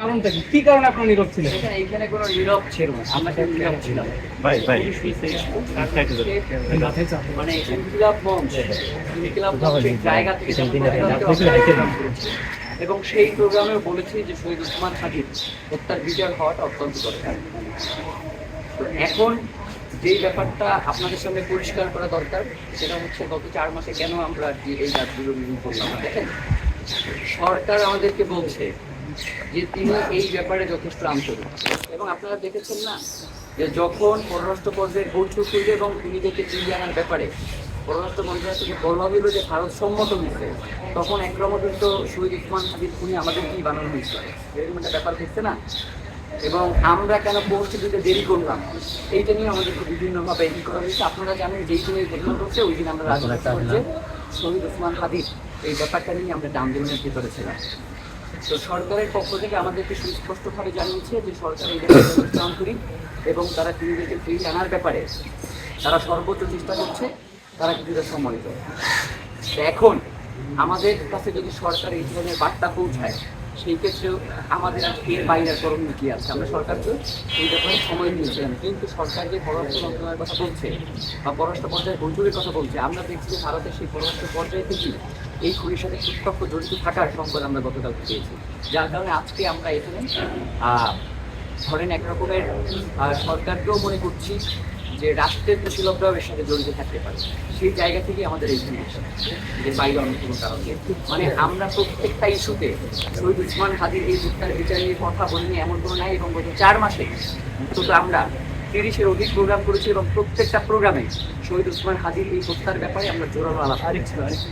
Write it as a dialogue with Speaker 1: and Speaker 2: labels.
Speaker 1: কারণটা কি? কি কারণে আপনারা নীরব ছিলেন?
Speaker 2: এইখানে কোনো নীরব ছিল না। আমরা কেন নীরব ছিলাম? মানে ইনকিলাব মঞ্চ, ইনকিলাব মঞ্চের জায়গা থেকে এবং সেই প্রোগ্রামেও বলেছি যে শহীদ ওসমান হাদির হত্যার বিচার হওয়াটা অত্যন্ত দরকার। তো এখন যেই ব্যাপারটা আপনাদের সামনে পরিষ্কার করা দরকার সেটা হচ্ছে গত 4 মাসে কেন আমরা এই কাজগুলো নিয়ে করলাম। দেখেন, সরকার আমাদেরকে বলছে যে তিনি এই ব্যাপারে যথেষ্ট আন্তরিক, এবং আপনারা দেখেছেন না যে যখন পররাষ্ট্র পর্যায়ে বৈঠক হইল এবং খুনিদেরকে ফিরিয়ে আনার ব্যাপারে পররাষ্ট্র মন্ত্রণালয় থেকে বলা হইল যে ভারত সম্মত হয়েছে, তখন একরমত শহীদ ওসমান হাদির খুনি আমাদের কি বানানো হয়েছে, এরকম একটা ব্যাপার দেখছে না। এবং আমরা কেন পৌঁছে দিতে দেরি করলাম এইটা নিয়ে আমাদেরকে বিভিন্নভাবে ই করা হয়েছে। আপনারা জানেন যেই দিন এই ঘটনা ঘটছে ওই দিন আমরা রাজনীতি করছে শহীদ ওসমান হাদির এই ব্যাপারটা নিয়ে আমরা একটা আন্দোলনের ভিতরে ছিলাম। তো সরকারের পক্ষ থেকে আমাদেরকে সুস্পষ্টভাবে জানিয়েছে যে সরকার এই ব্যাপারে আন্তরিক এবং তারা খুনিদেরকে ফিরিয়ে আনার ব্যাপারে তারা সর্বোচ্চ চেষ্টা করছে, তারা কিছুটা সম্মানিত। এখন আমাদের কাছে যদি সরকার এই ধরনের বার্তা পৌঁছায় সেই ক্ষেত্রেও আমাদের এর বাইরে করণীয় কি আছে? আমরা সরকারকে এই ব্যাপারে সময় নিয়েছিলাম, কিন্তু সরকার যে পররাষ্ট্র মন্ত্রণালয়ের কথা বলছে বা পররাষ্ট্র পর্যায়ে বৈঠকের কথা বলছে, আমরা দেখছি যে ভারতের সেই পররাষ্ট্র পর্যায়ে থেকে এই খুনির সাথে প্রত্যক্ষ জড়িত থাকার সংকট আমরা গতকাল পেয়েছি, যার কারণে আজকে আমরা এখানে ধরেন একরকমের সরকারকেও মনে করছি যে রাষ্ট্রের কুশীলভরাও এর সাথে জড়িত থাকতে পারে, সেই জায়গা থেকে আমাদের এইখানে আসা, যে বাইরে অন্য কোনো কারণে মানে আমরা প্রত্যেকটা ইস্যুতে শহীদ ওসমান হাদির এই হত্যার বিচার নিয়ে কথা বলিনি এমন কোনো নাই। এবং গত 4 মাসে অন্তত আমরা 30-এর অধিক প্রোগ্রাম করেছি এবং প্রত্যেকটা প্রোগ্রামে শহীদ ওসমান হাদির এই হত্যার ব্যাপারে আমরা জোরালো আলাপ করেছি।